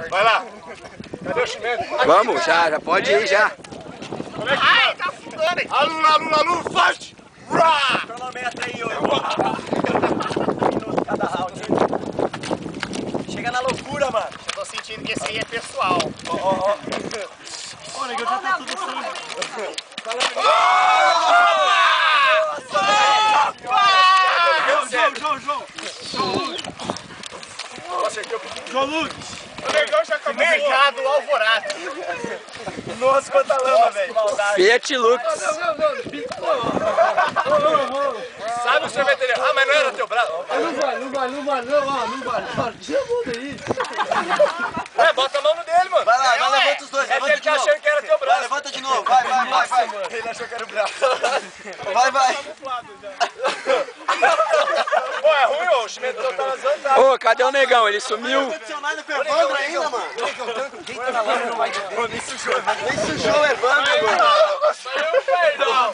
Vai lá. Cadê o Chimento? Vamos, já pode ir já. Ai, tá afundando aí. Alu, fight! Rá! Cronômetro aí, ô. Minuto cada round. Chega na loucura, mano. Eu tô sentindo que esse aí é pessoal. Olha, eu já tô tudo assim. João Lucas. O negão já acabou. Mercado Alvorada. Nossa, quanta lama, velho. Fiat Lux. Sabe o sorveteiro? Ah, mas não era teu braço. Não vale. Tira a mão daí. Ué, bota a mão no dele, mano. Vai lá, levanta os dois. É que ele tá achando que era teu braço. Vai, levanta de novo. Vai. Ele achou que era o braço. Vai. Pô, é ruim, ô. O Chimento tá nas vantagens. Ô, cadê o negão? Ele sumiu. Condicionado com o Evandro ainda, mano. Nem sujou o Evandro, mano. Saiu, perdão.